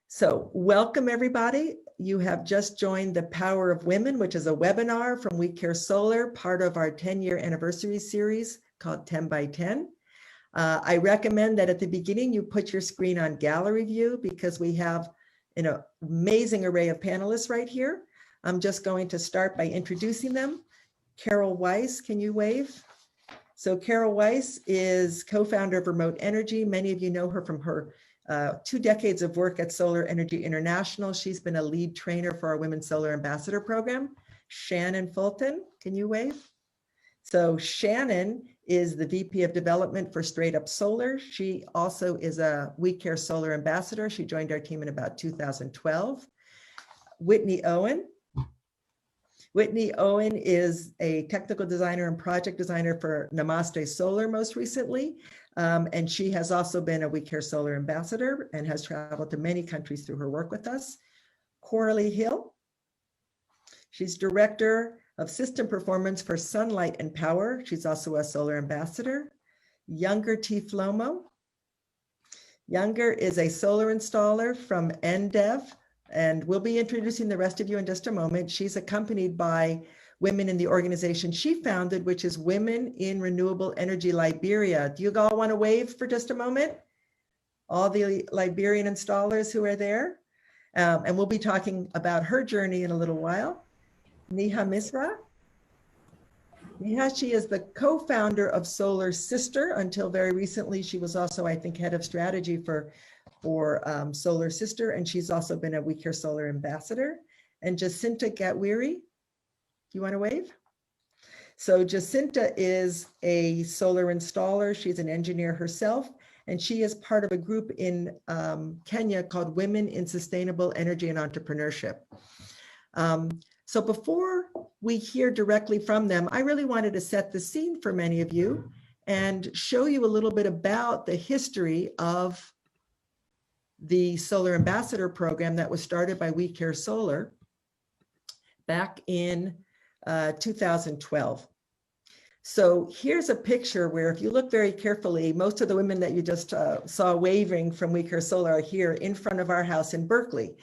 So welcome everybody. You have just joined the Power of Women, which is a webinar from We Care Solar, part of our 10-year anniversary series called 10 by 10. I recommend that at the beginning you put your screen on gallery view because we have an amazing array of panelists right here. I'm just going to start by introducing them. Carol Weiss, can you wave? So Carol Weiss is co-founder of Remote Energy. Many of you know her from her 2 decades of work at Solar Energy International. She's been a lead trainer for our Women Solar Ambassador program. Shannon Fulton, can you wave? So Shannon is the VP of Development for Straight Up Solar. She also is a We Care Solar Ambassador. She joined our team in about 2012. Whitney Owen. Whitney Owen is a technical designer and project designer for Namaste Solar most recently. And she has also been a We Care Solar Ambassador and has traveled to many countries through her work with us. Coralie Hill. She's Director of System Performance for Sunlight and Power. She's also a Solar Ambassador. Younger T. Flomo. Younger is a solar installer from NDEV, and we'll be introducing the rest of you in just a moment. She's accompanied by women in the organization she founded, which is Women in Renewable Energy Liberia. Do you all want to wave for just a moment? All the Liberian installers who are there. And we'll be talking about her journey in a little while. Neha Misra. Neha, she is the co-founder of Solar Sister. Until very recently, she was also, I think, head of strategy for Solar Sister, and she's also been a We Care Solar Ambassador. And Jacinta Gatwiri, do you want to wave? So Jacinta is a solar installer. She's an engineer herself, and she is part of a group in Kenya called Women in Sustainable Energy and Entrepreneurship. So before we hear directly from them, I really wanted to set the scene for many of you and show you a little bit about the history of the Solar Ambassador program that was started by We Care Solar back in 2012. So here's a picture where if you look very carefully, most of the women that you just saw waving from We Care Solar are here in front of our house in Berkeley.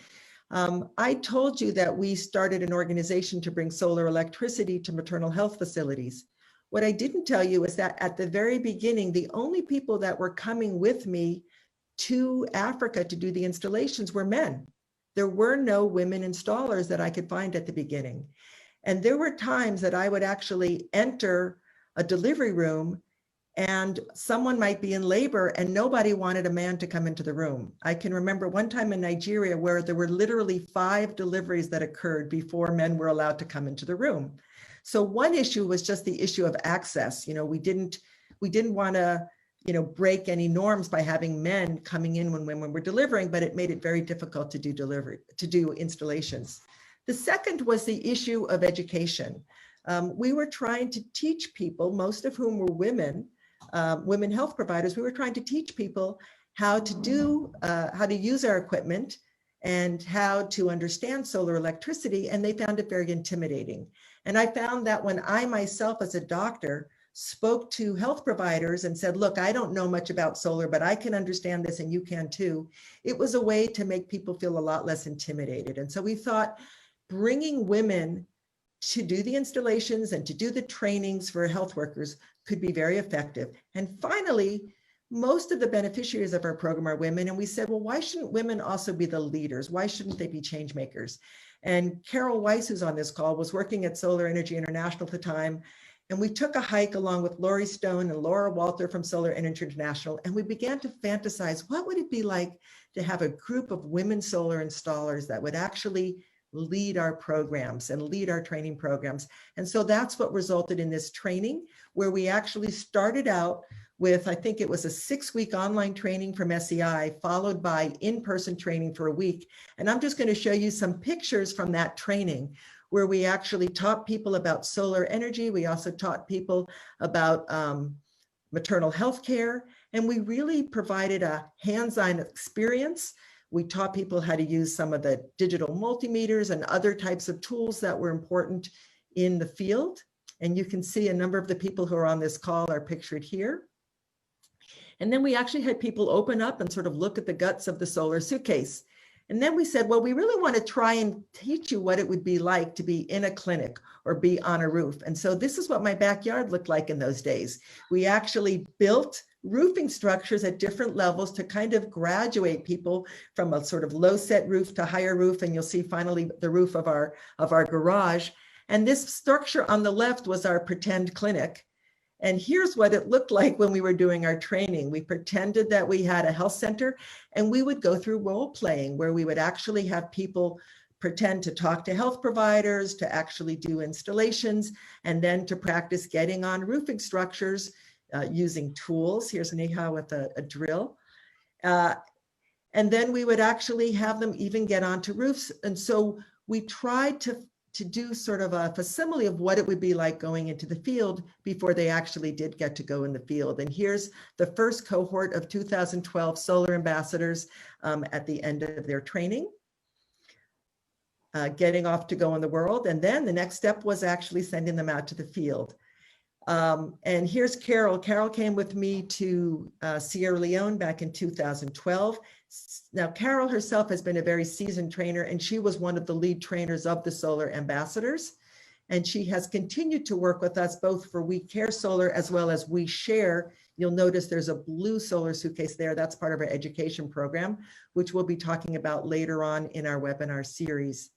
I told you that we started an organization to bring solar electricity to maternal health facilities. What I didn't tell you is that at the very beginning, the only people that were coming with me to Africa to do the installations were men. There were no women installers that I could find at the beginning. And there were times that I would actually enter a delivery room and someone might be in labor and nobody wanted a man to come into the room. I can remember one time in Nigeria where there were literally 5 deliveries that occurred before men were allowed to come into the room. So one issue was just the issue of access. You know, we didn't want to, break any norms by having men coming in when women were delivering, but it made it very difficult to do installations. The second was the issue of education. We were trying to teach people, most of whom were women health providers. We were trying to teach people how to use our equipment and how to understand solar electricity, and they found it very intimidating. And I found that when I myself as a doctor spoke to health providers and said, look, I don't know much about solar, but I can understand this and you can too, it was a way to make people feel a lot less intimidated. And so we thought bringing women to do the installations and to do the trainings for health workers could be very effective. And finally, most of the beneficiaries of our program are women. And we said, well, why shouldn't women also be the leaders? Why shouldn't they be change makers? And Carol Weiss, who's on this call, was working at Solar Energy International at the time. And we took a hike along with Lori Stone and Laura Walter from Solar Energy International. And we began to fantasize, what would it be like to have a group of women solar installers that would actually lead our programs and lead our training programs. And so that's what resulted in this training, where we actually started out with, I think it was a 6-week online training from SEI, followed by in-person training for a week. And I'm just going to show you some pictures from that training, where we actually taught people about solar energy. We also taught people about maternal health care, and we really provided a hands-on experience. We taught people how to use some of the digital multimeters and other types of tools that were important in the field. And you can see a number of the people who are on this call are pictured here. And then we actually had people open up and sort of look at the guts of the solar suitcase. And then we said, well, we really want to try and teach you what it would be like to be in a clinic or be on a roof. And so this is what my backyard looked like in those days. We actually built roofing structures at different levels to kind of graduate people from a sort of low set roof to higher roof. And you'll see finally the roof of our garage. And this structure on the left was our pretend clinic. And here's what it looked like when we were doing our training. We pretended that we had a health center, and we would go through role playing where we would actually have people pretend to talk to health providers, to actually do installations, and then to practice getting on roofing structures using tools. Here's Neha with a drill. And then we would actually have them even get onto roofs. And so we tried to do sort of a facsimile of what it would be like going into the field before they actually did get to go in the field. And here's the first cohort of 2012 solar ambassadors at the end of their training, getting off to go in the world. And then the next step was actually sending them out to the field. And here's Carol. Carol came with me to Sierra Leone back in 2012. Now, Carol herself has been a very seasoned trainer, and she was one of the lead trainers of the Solar Ambassadors. And she has continued to work with us both for We Care Solar as well as We Share. You'll notice there's a blue solar suitcase there. That's part of our education program, which we'll be talking about later on in our webinar series.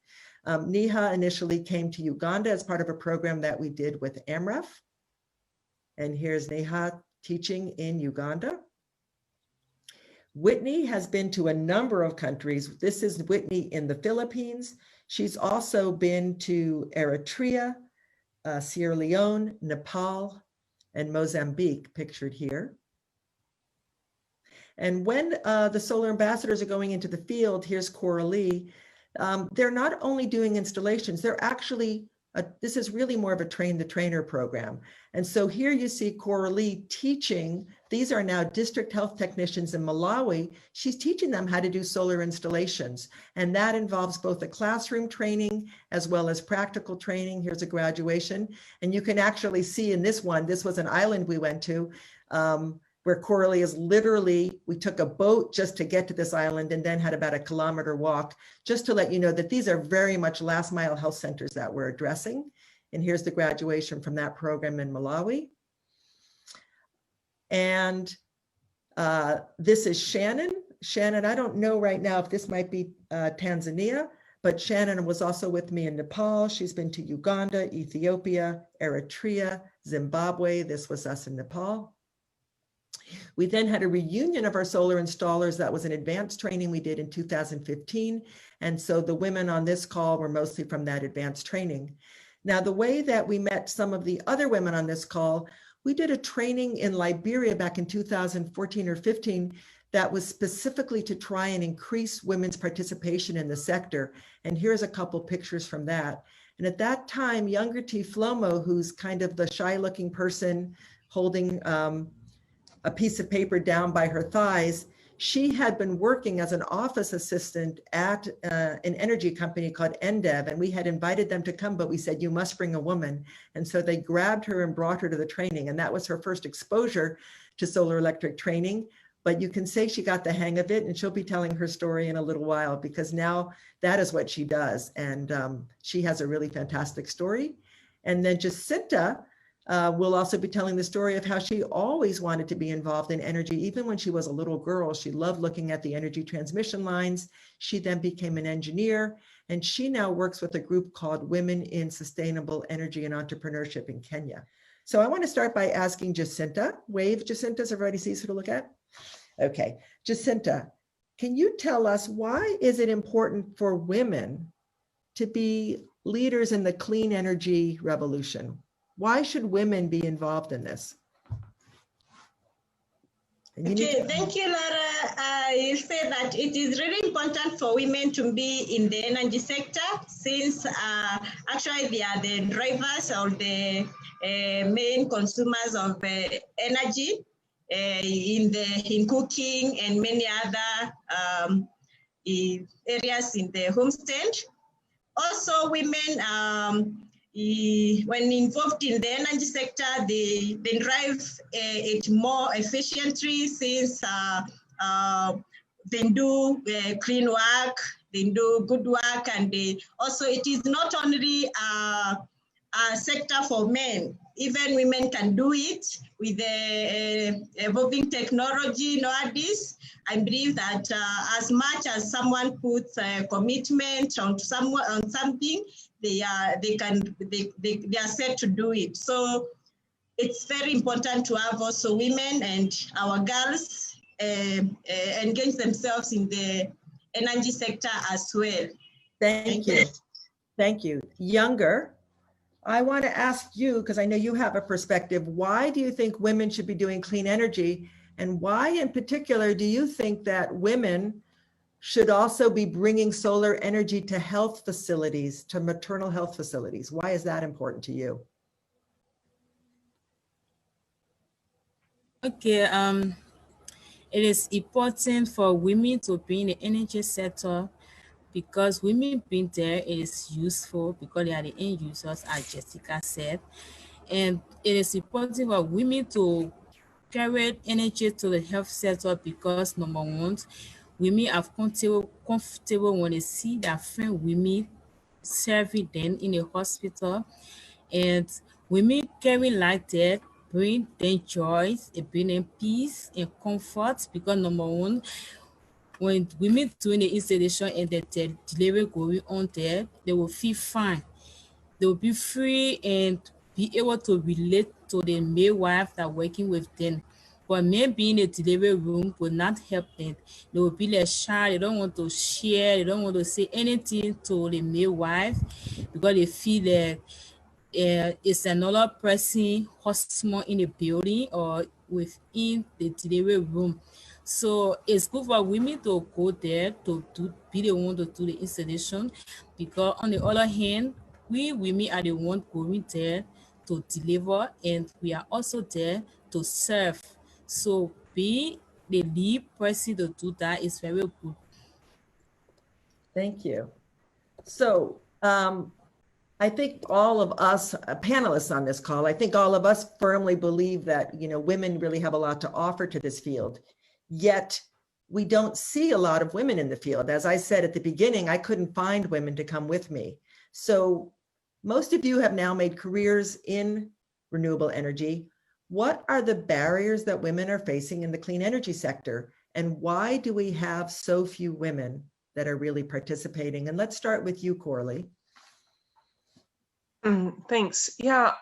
Neha initially came to Uganda as part of a program that we did with AMREF. And here's Neha teaching in Uganda. Whitney has been to a number of countries. This is Whitney in the Philippines. She's also been to Eritrea, Sierra Leone, Nepal, and Mozambique, pictured here. And when the solar ambassadors are going into the field, here's Coralie, they're not only doing installations, they're actually this is really more of a train the trainer program. And so here you see Coralie teaching. These are now district health technicians in Malawi. She's teaching them how to do solar installations. And that involves both the classroom training as well as practical training. Here's a graduation. And you can actually see in this one, this was an island we went to, where Coralie is literally, we took a boat just to get to this island and then had about a kilometer walk, just to let you know that these are very much last mile health centers that we're addressing. And here's the graduation from that program in Malawi. And this is Shannon. Shannon, I don't know right now if this might be Tanzania, but Shannon was also with me in Nepal. She's been to Uganda, Ethiopia, Eritrea, Zimbabwe. This was us in Nepal. We then had a reunion of our solar installers. That was an advanced training we did in 2015. And so the women on this call were mostly from that advanced training. Now, the way that we met some of the other women on this call, we did a training in Liberia back in 2014 or 15 that was specifically to try and increase women's participation in the sector. And here's a couple pictures from that. And at that time, younger T. Flomo, who's kind of the shy looking person holding a piece of paper down by her thighs, she had been working as an office assistant at an energy company called NDEV, and we had invited them to come, but we said, you must bring a woman. And so they grabbed her and brought her to the training, and that was her first exposure to solar electric training. But you can say she got the hang of it, and she'll be telling her story in a little while, because now that is what she does. And she has a really fantastic story. And then Jacinta will also be telling the story of how she always wanted to be involved in energy. Even when she was a little girl, she loved looking at the energy transmission lines. She then became an engineer, and she now works with a group called Women in Sustainable Energy and Entrepreneurship in Kenya. So I want to start by asking Jacinta. Wave, Jacinta, so everybody sees who to look at. Okay, Jacinta, can you tell us why is it important for women to be leaders in the clean energy revolution? Why should women be involved in this? Okay, thank you, Laura. I say that it is really important for women to be in the energy sector, since actually they are the drivers or the main consumers of energy in cooking and many other areas in the homestead. Also, women, when involved in the energy sector, they drive it more efficiently, since they do clean work, they do good work, and also it is not only a sector for men. Even women can do it with the evolving technology nowadays. I believe that as much as someone puts a commitment on something, they are set to do it. So it's very important to have also women and our girls engage themselves in the energy sector as well. Thank you. Thank you. Younger, I want to ask you, because I know you have a perspective, why do you think women should be doing clean energy? And why in particular do you think that women should also be bringing solar energy to health facilities, to maternal health facilities? Why is that important to you? Okay, it is important for women to be in the energy sector because women being there is useful because they are the end users, as Jessica said. And it is important for women to carry energy to the health sector because number one, women are comfortable when they see their friend women serving them in a hospital, and women carry like that bring them joy, it bring them peace and comfort because number one, when women doing the installation and the delivery going on there, they will feel fine. They will be free and be able to relate to the midwife that working with them. But men being in the delivery room will not help them. They will be like shy, they don't want to share, they don't want to say anything to the midwife because they feel that it's another person husband in the building or within the delivery room. So it's good for women to go there to be the one to do the installation because on the other hand, we women are the one going there to deliver and we are also there to serve. So being the lead person to do that is very good. Thank you. So I think all of us panelists on this call, I think all of us firmly believe that, women really have a lot to offer to this field. Yet we don't see a lot of women in the field. As I said at the beginning, I couldn't find women to come with me. So most of you have now made careers in renewable energy. What are the barriers that women are facing in the clean energy sector? And why do we have so few women that are really participating? And let's start with you, Corley. Thanks. Yeah.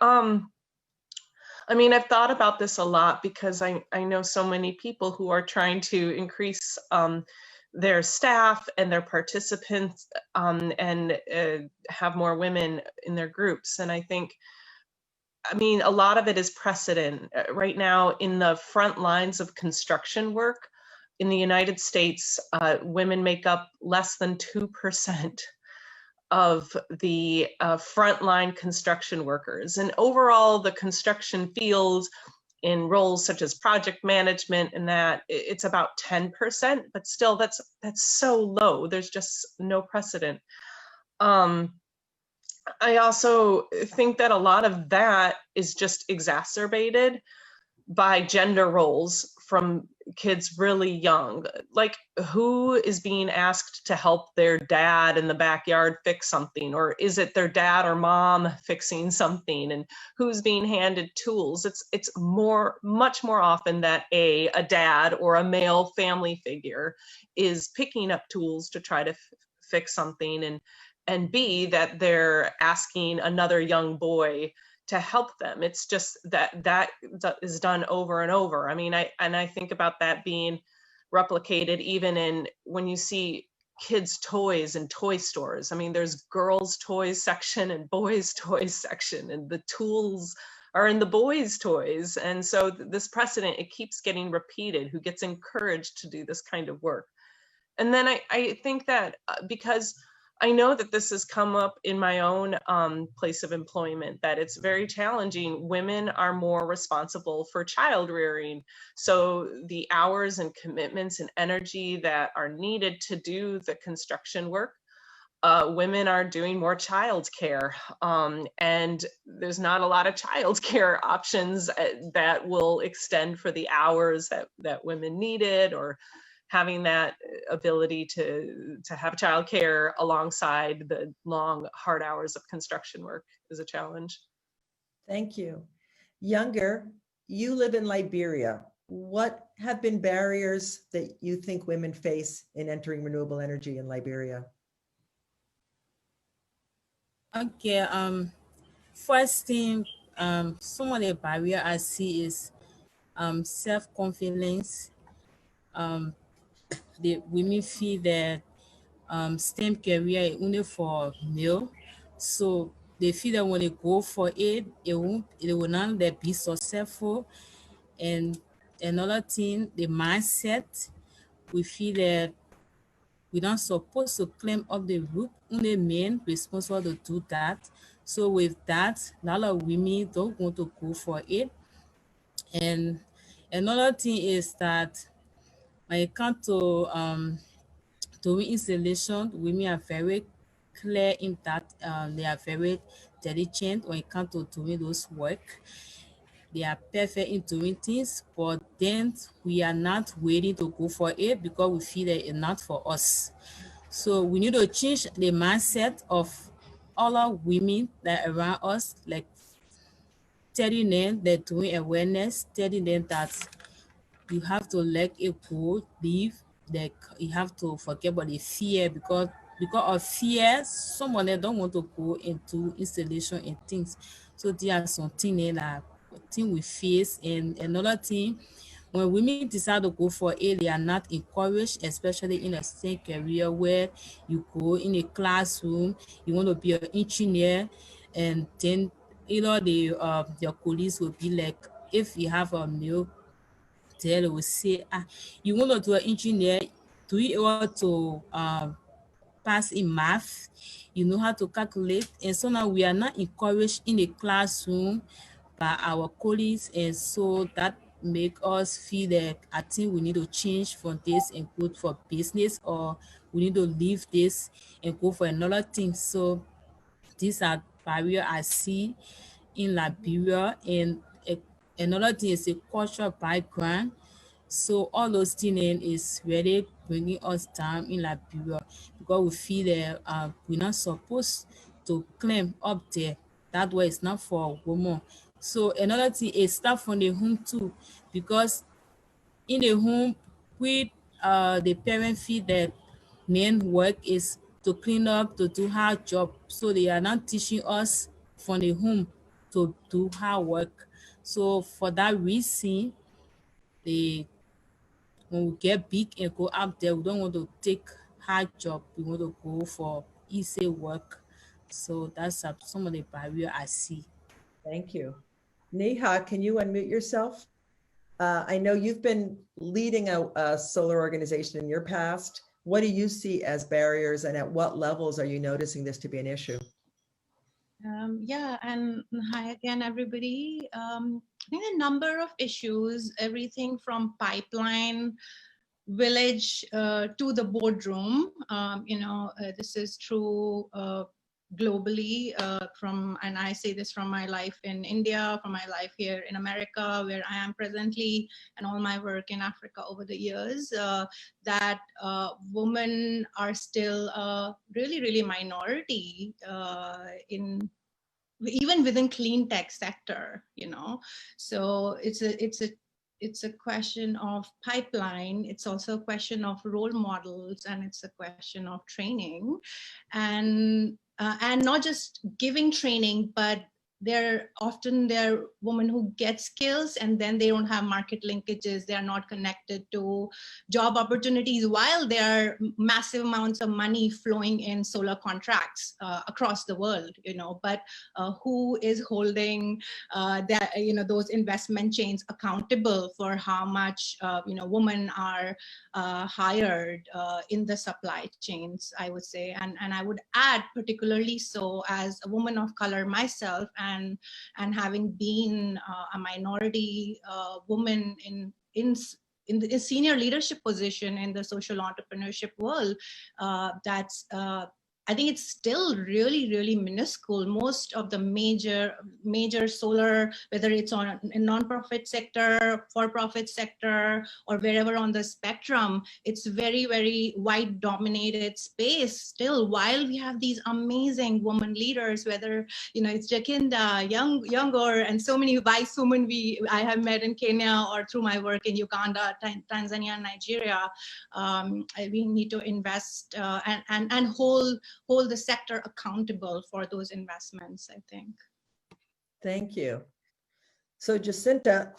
I mean, I've thought about this a lot because I know so many people who are trying to increase their staff and their participants and have more women in their groups. And I mean, a lot of it is precedent. Right now, in the front lines of construction work in the United States, women make up less than 2% of the frontline construction workers. And overall, the construction field in roles such as project management and that, it's about 10%, but still that's so low. There's just no precedent. I also think that a lot of that is just exacerbated by gender roles from kids really young. Like, who is being asked to help their dad in the backyard fix something? Or is it their dad or mom fixing something? And who's being handed tools? It's much more often that a dad or a male family figure is picking up tools to try to fix something, and B, that they're asking another young boy to help them. It's just that is done over and over. I mean, I think about that being replicated even in when you see kids' toys in toy stores. I mean, there's girls' toys section and boys' toys section, and the tools are in the boys' toys. And so this precedent, it keeps getting repeated, who gets encouraged to do this kind of work. And then I think that because I know that this has come up in my own place of employment, that it's very challenging. Women are more responsible for child rearing. So the hours and commitments and energy that are needed to do the construction work, women are doing more child care. And there's not a lot of child care options that will extend for the hours that women needed, or having that ability to have childcare alongside the long, hard hours of construction work is a challenge. Thank you. Younger, you live in Liberia. What have been barriers that you think women face in entering renewable energy in Liberia? Okay, first thing, some of the barrier I see is self-confidence. The women feel that STEM career is only for male, so they feel that when they go for it, it will not let be successful. And another thing, the mindset, we feel that we're not supposed to climb up the roof, only men responsible to do that. So with that, a lot of women don't want to go for it. And another thing is that when it comes to doing installation, women are very clear in that they are very diligent when it comes to doing those work. They are perfect in doing things, but then we are not waiting to go for it because we feel that it's not for us. So we need to change the mindset of all our women that around us, like telling them that doing awareness, telling them that you have to let it go, leave, like you have to forget about the fear because of fear, some of them don't want to go into installation and things. So there are some things that thing we face. And another thing, when women decide to go for it, they are not encouraged, especially in a STEM career where you go in a classroom, you want to be an engineer, and then your colleagues will be like, if you have a male, they will say, you want to do an engineer, do you want to pass in math, you know how to calculate. And so now we are not encouraged in the classroom by our colleagues, and so that make us feel that I think we need to change from this and go for business, or we need to leave this and go for another thing. So these are barriers I see in Liberia. And another thing is a cultural background. So all those things is really bringing us down in Liberia because we feel that we're not supposed to climb up there. That way it's not for a woman. So another thing is start from the home too, because in the home, we the parent feel that men work is to clean up, to do hard job. So they are not teaching us from the home to do hard work. So for that reason, they when we get big and go out there, we don't want to take hard job. We want to go for easy work. So that's some of the barrier I see. Thank you. Neha, can you unmute yourself? I know you've been leading a solar organization in your past. What do you see as barriers, and at what levels are you noticing this to be an issue? Yeah, and hi again, everybody. I think a number of issues, everything from pipeline, village to the boardroom. This is true globally and I say this from my life in India, from my life here in America, where I am presently, and all my work in Africa over the years, that women are still really, really minority in even within clean tech sector, so it's a question of pipeline. It's also a question of role models, and it's a question of training, and not just giving training, but there are women who get skills and then they don't have market linkages. They are not connected to job opportunities while there are massive amounts of money flowing in solar contracts across the world, but who is holding those investment chains accountable for how much women are hired in the supply chains, I would say. And I would add, particularly so as a woman of color myself, and having been a minority woman in the senior leadership position in the social entrepreneurship world, that's I think it's still really, really minuscule. Most of the major solar, whether it's on a nonprofit sector, for-profit sector, or wherever on the spectrum, it's very, very white dominated space still, while we have these amazing women leaders, whether, you know, it's Jacinda, Younger, and so many wise women I have met in Kenya or through my work in Uganda, Tanzania, and Nigeria. We need to invest and hold the sector accountable for those investments, I think. Thank you. So Jacinta,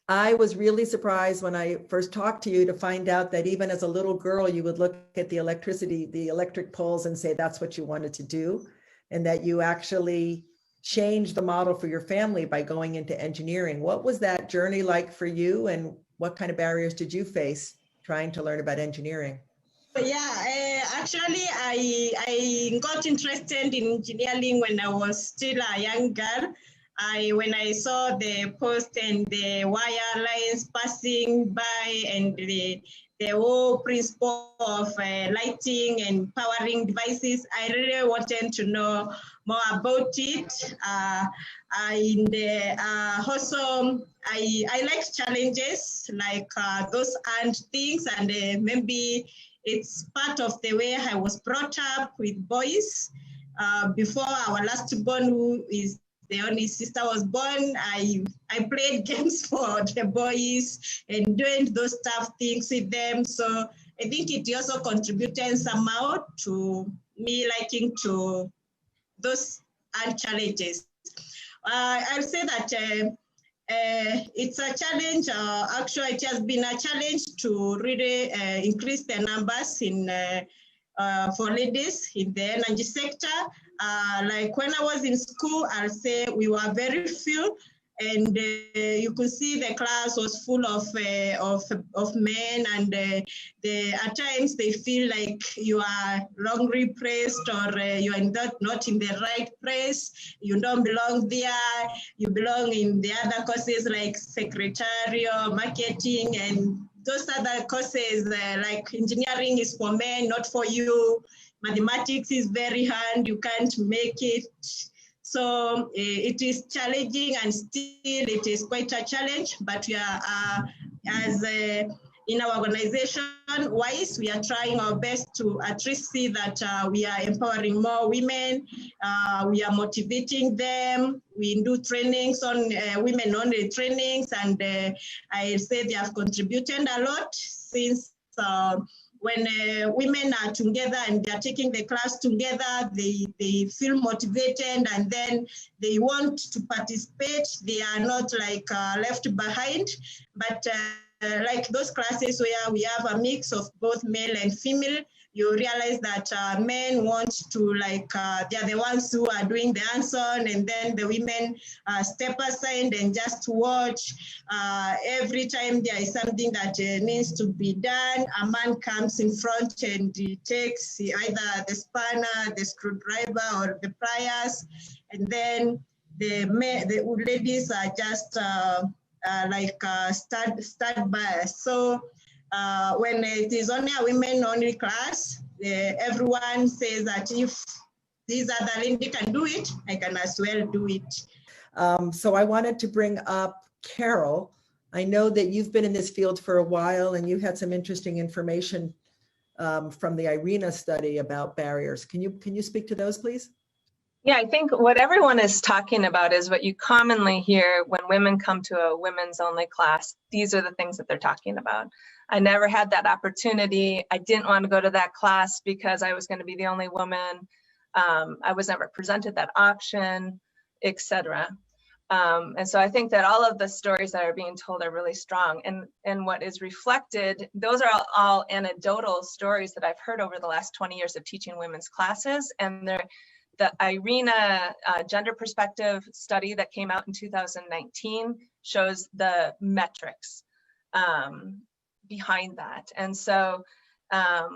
I was really surprised when I first talked to you to find out that even as a little girl, you would look at the electric poles and say that's what you wanted to do, and that you actually changed the model for your family by going into engineering. What was that journey like for you, and what kind of barriers did you face trying to learn about engineering? Yeah, actually, I got interested in engineering when I was still a young girl. When I saw the post and the wire lines passing by and the whole principle of lighting and powering devices, I really wanted to know more about it. Also, I like challenges like those and things, and maybe it's part of the way I was brought up with boys. Before our last born, who is the only sister, was born, I played games for the boys and doing those tough things with them. So I think it also contributed somehow to me liking to those challenges. I'll say that it's a challenge. Actually, it has been a challenge to really increase the numbers in for ladies in the energy sector. Like when I was in school, I'll say we were very few, and you could see the class was full of men, and at times they feel like you are wrongly placed, or you are not in the right place. You don't belong there. You belong in the other courses like secretarial, marketing, and those other courses like engineering is for men, not for you. Mathematics is very hard. You can't make it. So it is challenging, and still it is quite a challenge, but we are, in our organization wise, we are trying our best to at least see that we are empowering more women. We are motivating them. We do trainings on women-only trainings, and I say they have contributed a lot since when women are together and they are taking the class together, they feel motivated, and then they want to participate. They are not like left behind, but like those classes where we have a mix of both male and female, you realize that men want to, like, they're the ones who are doing the hands-on, and then the women step aside and just watch. Every time there is something that needs to be done, a man comes in front and he takes either the spanner, the screwdriver, or the pliers, and then the ladies are just stand by. So when it is only a women-only class, everyone says that if this other lady can do it, I can as well do it. So I wanted to bring up Carol. I know that you've been in this field for a while, and you had some interesting information from the IRENA study about barriers. Can you speak to those, please? Yeah, I think what everyone is talking about is what you commonly hear when women come to a women's only class. These are the things that they're talking about. I never had that opportunity. I didn't want to go to that class because I was going to be the only woman. I was never presented that option, etc. And so I think that all of the stories that are being told are really strong. And what is reflected, those are all anecdotal stories that I've heard over the last 20 years of teaching women's classes. And the IRENA gender perspective study that came out in 2019 shows the metrics behind that. And so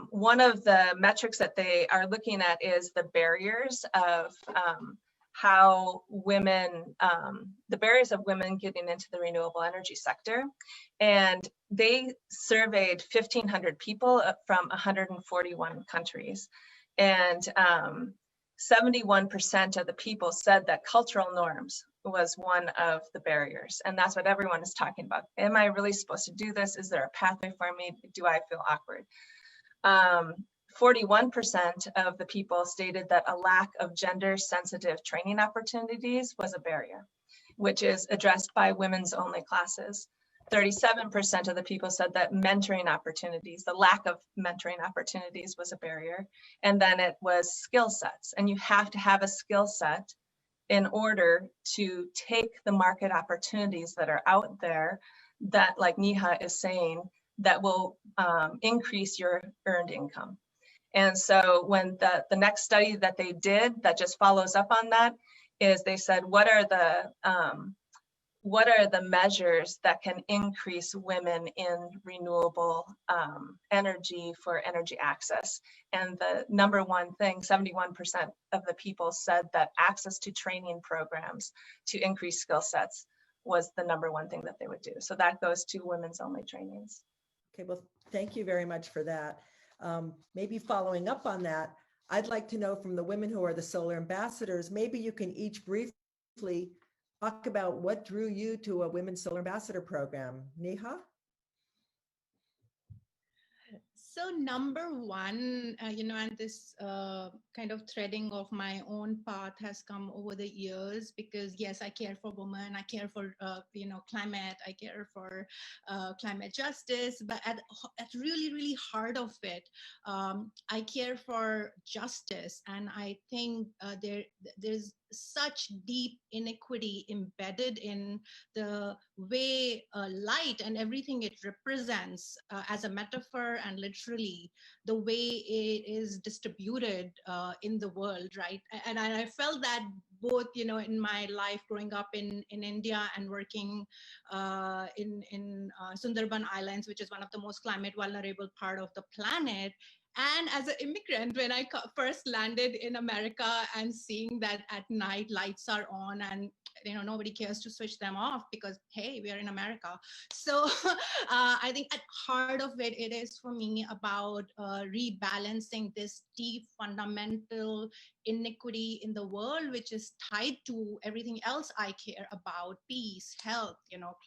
one of the metrics that they are looking at is the barriers of how women, the barriers of women getting into the renewable energy sector. And they surveyed 1,500 people from 141 countries. And 71% of the people said that cultural norms was one of the barriers. And that's what everyone is talking about. Am I really supposed to do this? Is there a pathway for me? Do I feel awkward? 41% of the people stated that a lack of gender sensitive training opportunities was a barrier, which is addressed by women's only classes. 37% of the people said that mentoring opportunities, the lack of mentoring opportunities was a barrier. And then it was skill sets. And you have to have a skill set in order to take the market opportunities that are out there that, like Neha is saying, that will increase your earned income. And so when the next study that they did that just follows up on that is they said, what are the measures that can increase women in renewable energy for energy access? And the number one thing, 71% of the people said that access to training programs to increase skill sets was the number one thing that they would do. So that goes to women's only trainings. Okay, well, thank you very much for that. Maybe following up on that, I'd like to know from the women who are the solar ambassadors, maybe you can each briefly talk about what drew you to a Women's Solar Ambassador program. Neha? So number one, and this kind of threading of my own path has come over the years, because yes, I care for women, I care for, climate, I care for climate justice, but at really, really heart of it, I care for justice. And I think there's such deep inequity embedded in the way light and everything it represents as a metaphor and literally the way it is distributed in the world, right? And I felt that both, in my life growing up in India and working in Sundarban Islands, which is one of the most climate vulnerable part of the planet. And as an immigrant, when I first landed in America and seeing that at night lights are on and nobody cares to switch them off because, hey, we are in America. So I think at heart of it, it is for me about rebalancing this deep fundamental inequity in the world, which is tied to everything else I care about: peace, health,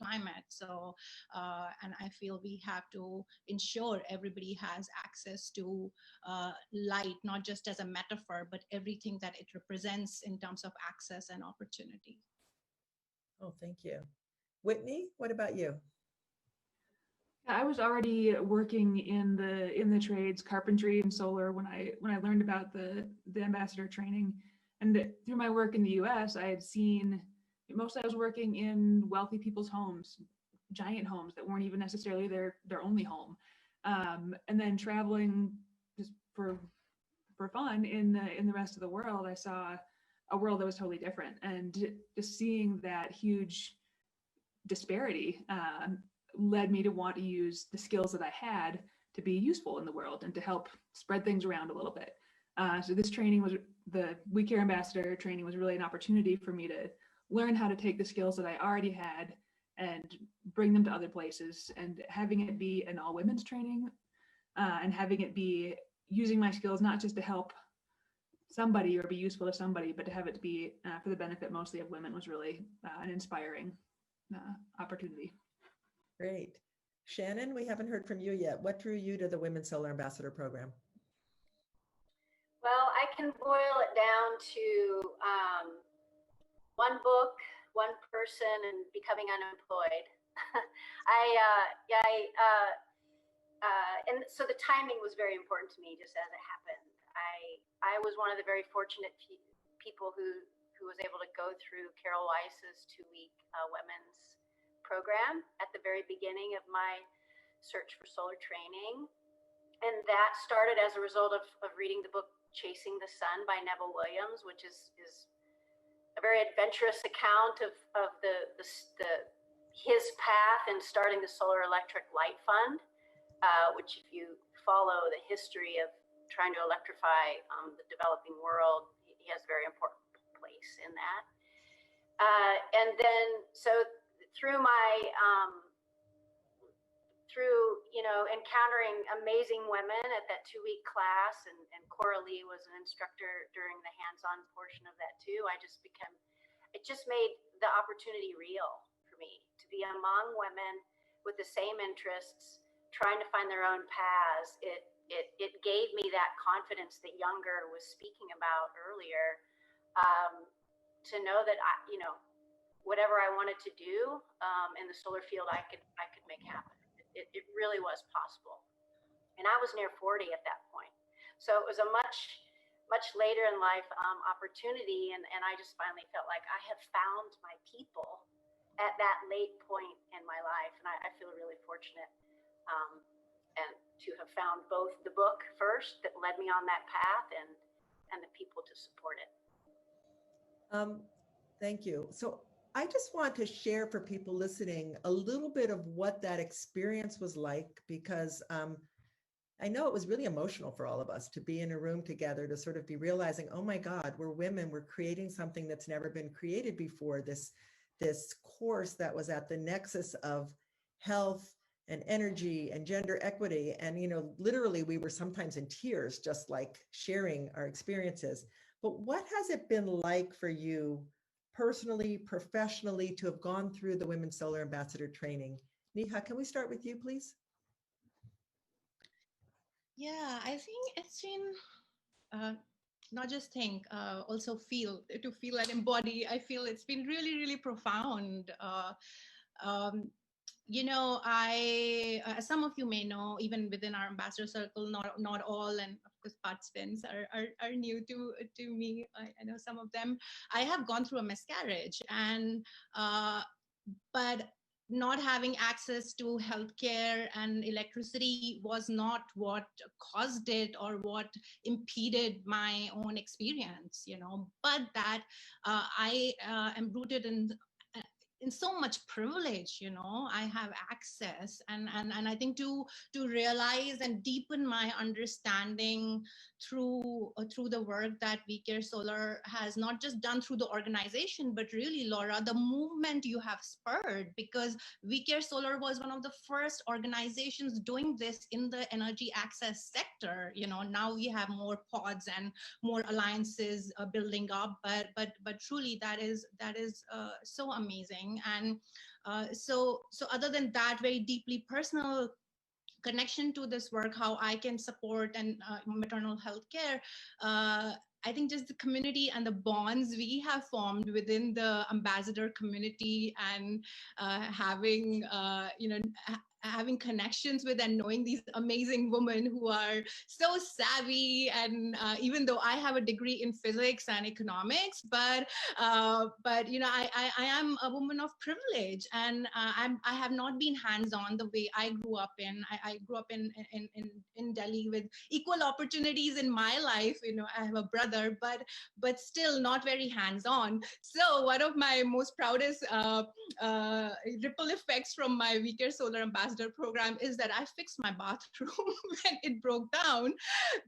climate. So, and I feel we have to ensure everybody has access to light, not just as a metaphor, but everything that it represents in terms of access and opportunity. Oh, thank you. Whitney, what about you? I was already working in the trades, carpentry and solar, when I learned about the ambassador training. And through my work in the US, I had seen, mostly I was working in wealthy people's homes, giant homes that weren't even necessarily their only home. And then traveling just for fun in the rest of the world, I saw a world that was totally different. And just seeing that huge disparity led me to want to use the skills that I had to be useful in the world and to help spread things around a little bit. So this training was, the We Care Ambassador training was really an opportunity for me to learn how to take the skills that I already had and bring them to other places, and having it be an all women's training and having it be using my skills not just to help somebody or be useful to somebody, but to have it be for the benefit mostly of women was really an inspiring opportunity. Great. Shannon, we haven't heard from you yet. What drew you to the Women's Solar Ambassador program? Well, I can boil it down to one book, one person, and becoming unemployed. And so the timing was very important to me, just as it happened. I was one of the very fortunate people who was able to go through Carol Weiss's 2-week women's program at the very beginning of my search for solar training. And that started as a result of reading the book Chasing the Sun by Neville Williams, which is a very adventurous account of his path in starting the Solar Electric Light Fund, which, if you follow the history of trying to electrify the developing world, he has a very important place in that. And then, so through through, encountering amazing women at that 2-week class, and Coralie was an instructor during the hands-on portion of that too. It just made the opportunity real for me to be among women with the same interests, trying to find their own paths. It gave me that confidence that Younger was speaking about earlier, to know that whatever I wanted to do in the solar field, I could make happen. It really was possible. And I was near 40 at that point. So it was a much later in life opportunity. And I just finally felt like I have found my people at that late point in my life. And I feel really fortunate and to have found both the book first that led me on that path and the people to support it. Thank you. So I just want to share for people listening a little bit of what that experience was like, because I know it was really emotional for all of us to be in a room together, to sort of be realizing, oh my God, we're women, we're creating something that's never been created before. This course that was at the nexus of health and energy and gender equity. And, literally we were sometimes in tears, just like sharing our experiences. But what has it been like for you personally, professionally, to have gone through the Women's Solar Ambassador training? Neha, can we start with you, please? Yeah, I think it's been not just think, also feel and embody. I feel it's been really, really profound. As some of you may know, even within our ambassador circle, not all, and of course participants are new to me. I know some of them. I have gone through a miscarriage, and but not having access to healthcare and electricity was not what caused it or what impeded my own experience, but that I am rooted in so much privilege, I have access, and I think to realize and deepen my understanding through the work that We Care Solar has not just done through the organization, but really, Laura, the movement you have spurred, because We Care Solar was one of the first organizations doing this in the energy access sector. Now we have more pods and more alliances building up, but truly that is so amazing. And so other than that, very deeply personal connection to this work, how I can support and maternal health care, I think just the community and the bonds we have formed within the ambassador community, and having having connections with and knowing these amazing women who are so savvy. And even though I have a degree in physics and economics, but I am a woman of privilege, and I have not been hands-on the way I grew up in. I grew up in Delhi with equal opportunities in my life. I have a brother, but still not very hands-on. So one of my most proudest ripple effects from my We Care Solar Ambassador program is that I fixed my bathroom when it broke down,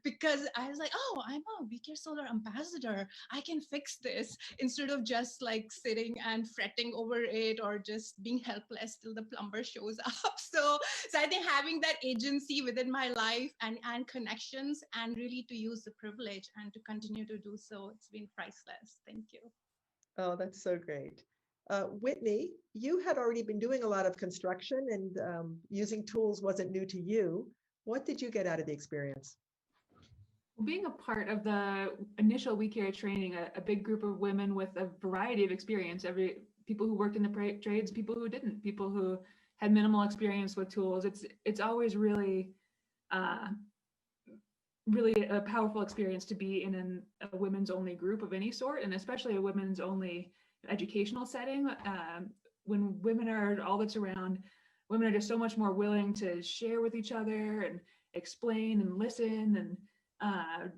because I was like, oh, I'm a We Care Solar Ambassador, I can fix this, instead of just like sitting and fretting over it or just being helpless till the plumber shows up. So I think having that agency within my life and connections, and really to use the privilege and to continue to do so, it's been priceless. Thank you. Oh, that's so great. Whitney, you had already been doing a lot of construction, and using tools wasn't new to you. What did you get out of the experience? Being a part of the initial We Care training, a big group of women with a variety of experience, people who worked in the trades, people who didn't, people who had minimal experience with tools. It's always really a powerful experience to be in a women's only group of any sort, and especially a women's only educational setting. When women are all that's around, women are just so much more willing to share with each other and explain and listen, and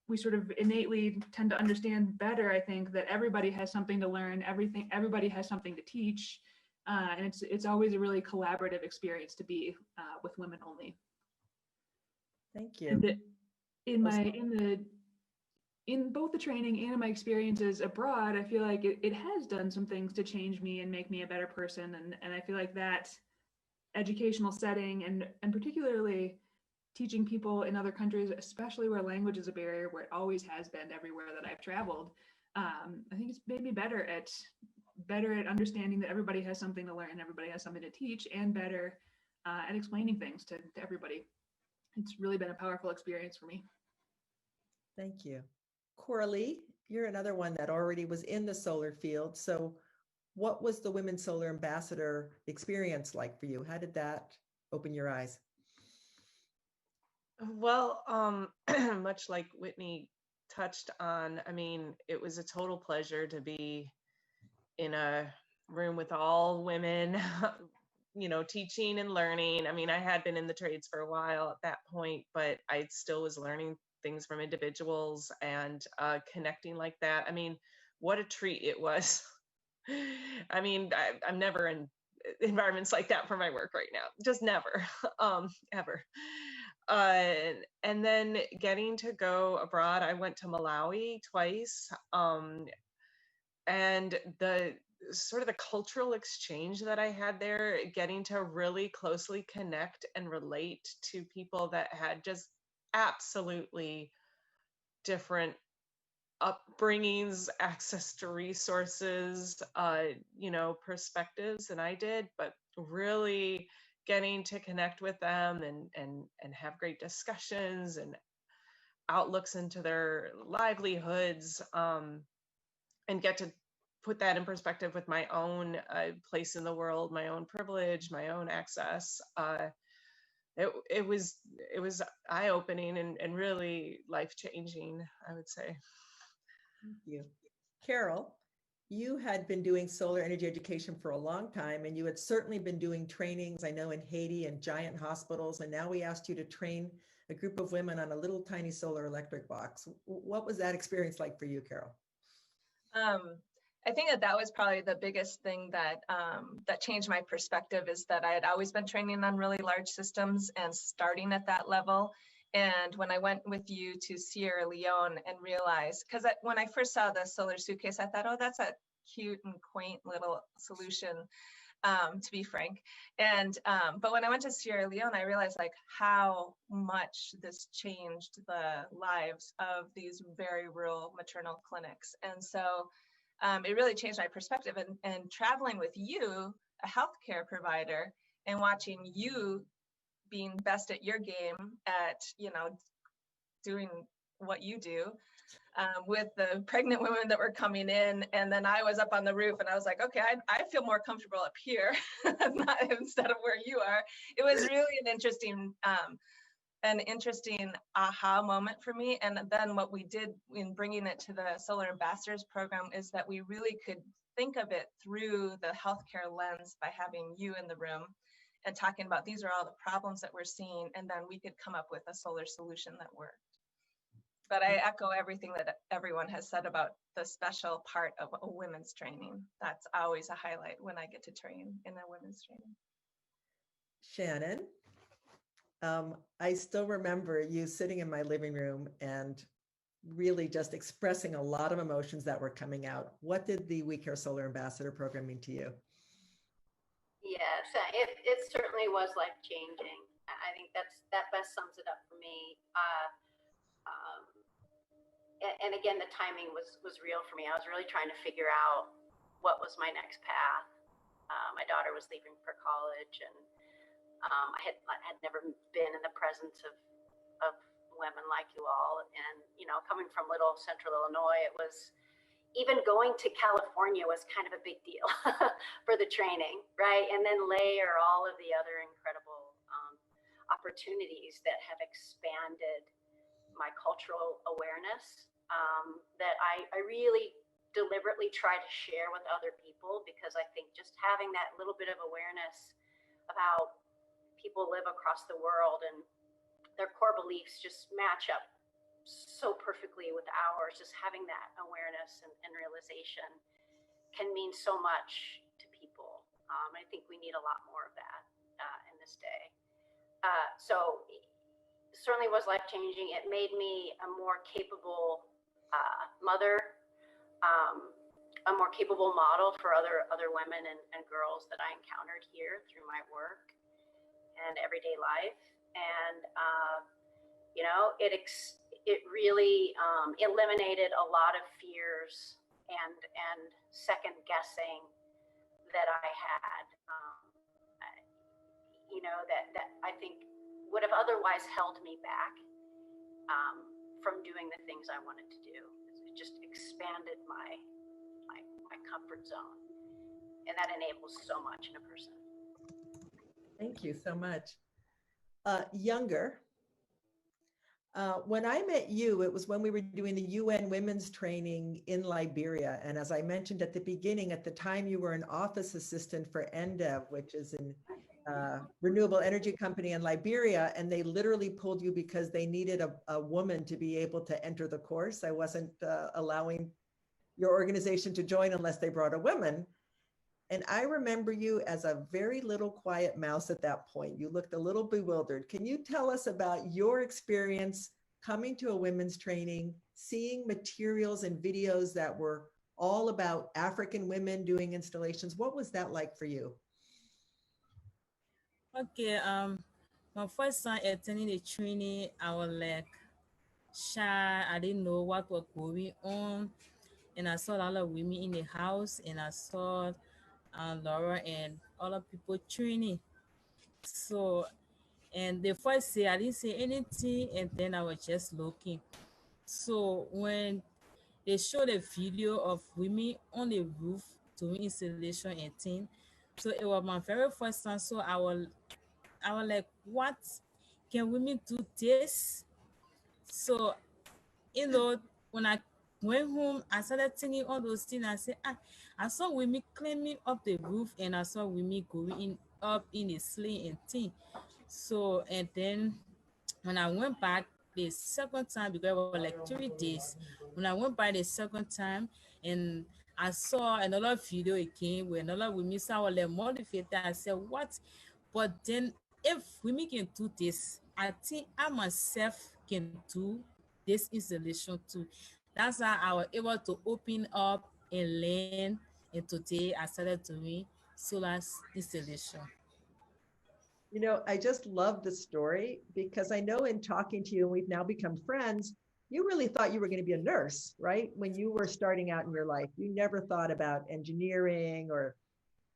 we sort of innately tend to understand better, I think, that everybody has something to learn, everybody has something to teach, and it's always a really collaborative experience to be with women only. Thank you. And in both the training and in my experiences abroad, I feel like it has done some things to change me and make me a better person. And I feel like that educational setting, and particularly teaching people in other countries, especially where language is a barrier, where it always has been everywhere that I've traveled. I think it's made me better at understanding that everybody has something to learn, everybody has something to teach, and better at explaining things to everybody. It's really been a powerful experience for me. Thank you. Coralie, you're another one that already was in the solar field. So what was the Women's Solar Ambassador experience like for you? How did that open your eyes? Well, much like Whitney touched on, I mean, it was a total pleasure to be in a room with all women, you know, teaching and learning. I mean, I had been in the trades for a while at that point, but I still was learning things from individuals and connecting like that. I mean, what a treat it was. I mean, I'm never in environments like that for my work right now, just never, ever. And then getting to go abroad, I went to Malawi twice, and the sort of the cultural exchange that I had there, getting to really closely connect and relate to people that had just absolutely different upbringings, access to resources, you know, perspectives than I did, but really getting to connect with them and have great discussions and outlooks into their livelihoods, and get to put that in perspective with my own place in the world, my own privilege, my own access. It was eye-opening and really life-changing, I would say. Thank you. Carol, you had been doing solar energy education for a long time, and you had certainly been doing trainings, I know, in Haiti and giant hospitals, and now we asked you to train a group of women on a little tiny solar electric box. What was that experience like for you, Carol? I think that was probably the biggest thing that that changed my perspective, is that I had always been training on really large systems and starting at that level. And when I went with you to Sierra Leone and realized, because when I first saw the solar suitcase, I thought, oh, that's a cute and quaint little solution, to be frank. And but when I went to Sierra Leone, I realized like how much this changed the lives of these very rural maternal clinics. And so it really changed my perspective. And traveling with you, a healthcare provider, and watching you being best at your game at, you know, doing what you do, with the pregnant women that were coming in. And then I was up on the roof and I was like, okay, I feel more comfortable up here instead of where you are. It was really an interesting aha moment for me. And then what we did in bringing it to the Solar Ambassadors program is that we really could think of it through the healthcare lens by having you in the room and talking about these are all the problems that we're seeing, and then we could come up with a solar solution that worked. But I echo everything that everyone has said about the special part of a women's training. That's always a highlight when I get to train in a women's training. Shannon, I still remember you sitting in my living room and really just expressing a lot of emotions that were coming out. What did the We Care Solar Ambassador program mean to you? Yes, it certainly was life-changing. I think that best sums it up for me. And again, the timing was real for me. I was really trying to figure out what was my next path. My daughter was leaving for college, and I had never been in the presence of women like you all. And, you know, coming from little central Illinois, it was, even going to California was kind of a big deal for the training, right? And then layer all of the other incredible opportunities that have expanded my cultural awareness, that I really deliberately try to share with other people, because I think just having that little bit of awareness of how people live across the world and their core beliefs just match up so perfectly with ours, just having that awareness and realization can mean so much to people. I think we need a lot more of that in this day. So certainly was life-changing. It made me a more capable mother, a more capable model for other women and girls that I encountered here through my work. and everyday life. And, you know, it really eliminated a lot of fears and second guessing that I had, you know, that I think would have otherwise held me back from doing the things I wanted to do. It just expanded my comfort zone, and that enables so much in a person. Thank you so much. Younger. When I met you, it was when we were doing the UN women's training in Liberia. And as I mentioned at the beginning, at the time you were an office assistant for NDEV, which is an renewable energy company in Liberia. And they literally pulled you because they needed a woman to be able to enter the course. I wasn't allowing your organization to join unless they brought a woman. And I remember you as a very little quiet mouse at that point. You looked a little bewildered. Can you tell us about your experience coming to a women's training, seeing materials and videos that were all about African women doing installations? What was that like for you? Okay, my first time attending the training, I was like shy. I didn't know what was going on. And I saw a lot of women in the house, and I saw Laura and other people training. So, and the first day I didn't say anything, and then I was just looking. So when they showed a video of women on the roof doing installation and thing, so it was my very first time. So I was like, what? Can women do this? So, you know, when I went home, I started thinking all those things. I said, I saw women climbing up the roof, and I saw women going up in the sling and thing. So, and then when I went back the second time, because it was like 3 days, when I went back the second time and I saw another video again where another women, so I was like motivated. I said, what? But then if women can do this, I think I myself can do this installation too. That's how I was able to open up and learn. And today I started doing solar installation. You know, I just love the story because I know in talking to you, and we've now become friends, you really thought you were going to be a nurse, right? When you were starting out in your life, you never thought about engineering or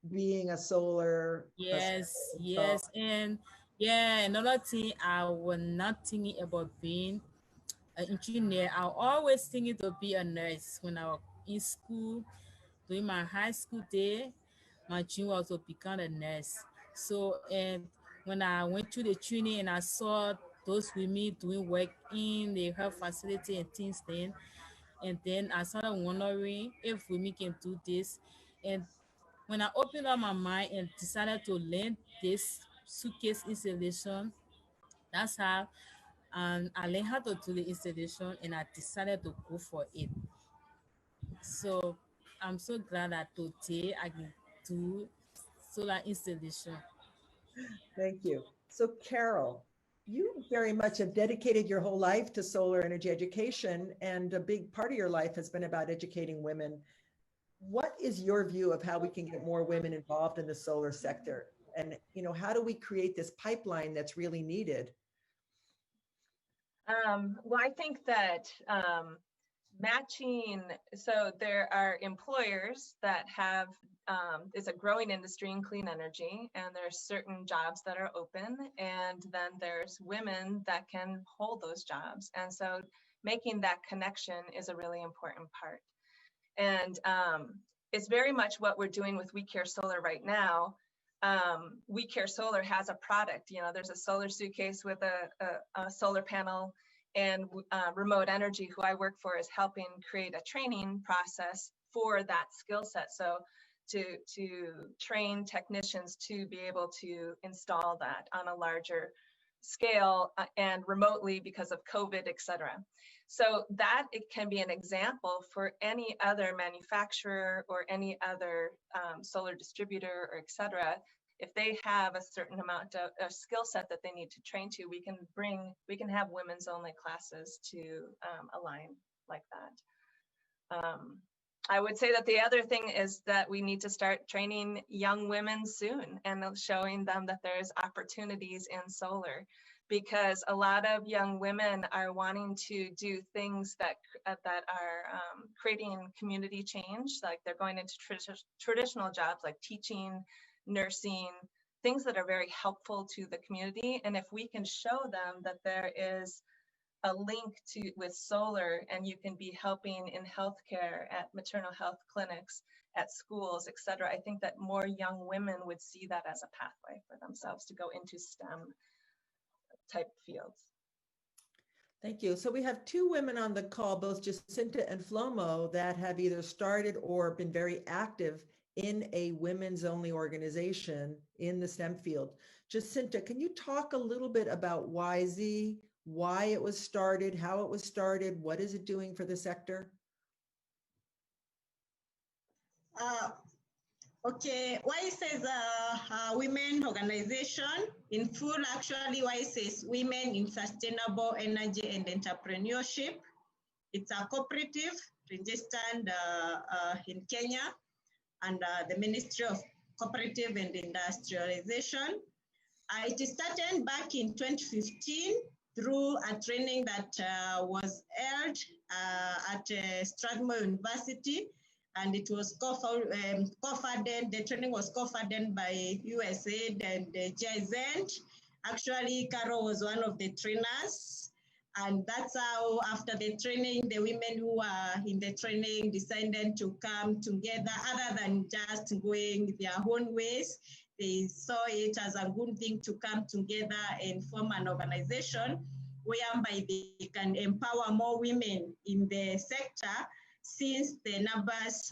being a solar. Yes. And yeah, another thing, I was not thinking about being an engineer. I always thinking to be a nurse when I was in school, during my high school day. My dream was to become a nurse. So, and when I went to the training and I saw those women doing work in the health facility and things then, and then I started wondering if women can do this. And when I opened up my mind and decided to learn this suitcase installation, that's how I learned how to do the installation, and I decided to go for it. So I'm so glad that today I can do solar installation. Thank you. So Carol, you very much have dedicated your whole life to solar energy education, and a big part of your life has been about educating women. What is your view of how we can get more women involved in the solar sector? And, you know, how do we create this pipeline that's really needed? Well, I think that matching, so there are employers that have, it's a growing industry in clean energy, and there's certain jobs that are open, and then there's women that can hold those jobs. And so making that connection is a really important part. And it's very much what we're doing with We Care Solar right now. We Care Solar has a product, you know, there's a solar suitcase with a solar panel, and Remote Energy, who I work for, is helping create a training process for that skill set. So to train technicians to be able to install that on a larger scale and remotely because of COVID, et cetera. So that it can be an example for any other manufacturer or any other solar distributor or et cetera. If they have a certain amount of a skill set that they need to train to, we can have women's only classes to align like that. I would say that the other thing is that we need to start training young women soon and showing them that there's opportunities in solar, because a lot of young women are wanting to do things that are creating community change. Like they're going into traditional jobs like teaching, nursing, things that are very helpful to the community. And if we can show them that there is a link with solar, and you can be helping in healthcare, at maternal health clinics, at schools, etc. I think that more young women would see that as a pathway for themselves to go into STEM type fields. Thank you. So we have two women on the call, both Jacinta and Flomo, that have either started or been very active in a women's only organization in the STEM field. Jacinta, can you talk a little bit about YZ, why it was started, how it was started, what is it doing for the sector? Okay, WISE is a women organization. In full, actually, WISE is Women in Sustainable Energy and Entrepreneurship. It's a cooperative registered in Kenya under the Ministry of Cooperative and Industrialization. It started back in 2015 through a training that was held at Strathmore University, and it was co-funded, the training was co-funded by USAID and GIZ. Actually, Carol was one of the trainers. And that's how, after the training, the women who were in the training decided to come together, other than just going their own ways. They saw it as a good thing to come together and form an organization whereby they can empower more women in the sector, since the numbers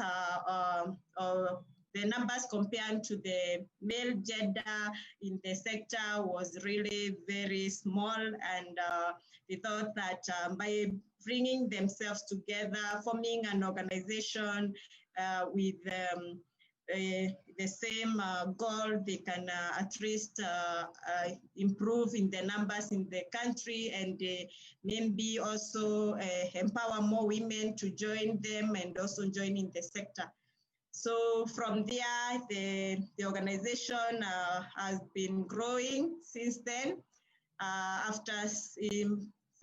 compared to the male gender in the sector was really very small, and they thought that by bringing themselves together, forming an organization with the same goal, they can at least improve in the numbers in the country, and maybe also empower more women to join them and also join in the sector. So from there, the organization has been growing since then. After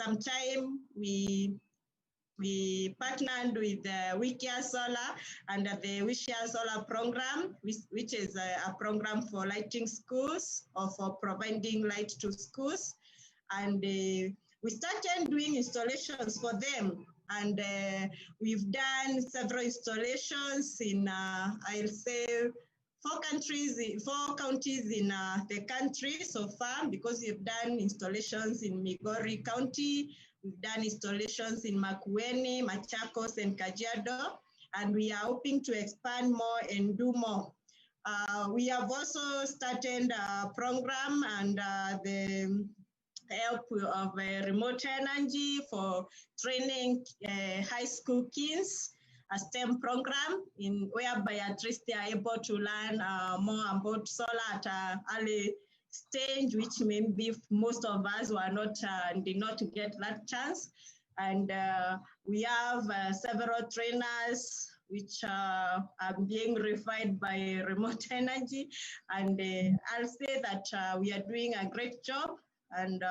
some time, we partnered with WeCare Solar under the WeCare Solar program, which is a program for lighting schools, or for providing light to schools. And we started doing installations for them. And we've done several installations in, I'll say, 4 counties in the country so far, because we've done installations in Migori County, we've done installations in Makueni, Machakos, and Kajiado, and we are hoping to expand more and do more. We have also started a program under the help of remote energy for training high school kids, a STEM program whereby at least they are able to learn more about solar at an early stage, which maybe most of us were not, did not get that chance. And we have several trainers which are being refined by remote energy. And I'll say that we are doing a great job, and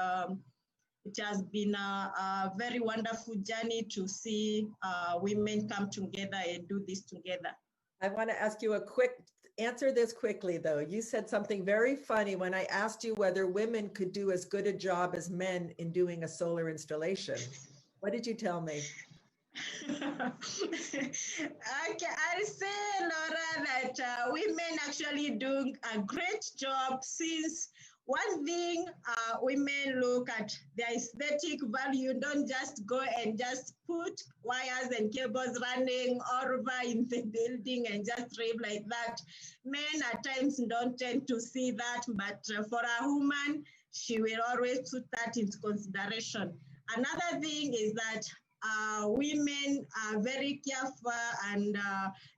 it has been a very wonderful journey to see women come together and do this together. I want to ask you answer this quickly though. You said something very funny when I asked you whether women could do as good a job as men in doing a solar installation. What did you tell me? Okay, I'll say, Laura, that women actually do a great job, since one thing women look at the aesthetic value. Don't just go and just put wires and cables running all over in the building and just leave like that. Men at times don't tend to see that, but for a woman, she will always put that into consideration. Another thing is that women are very careful, and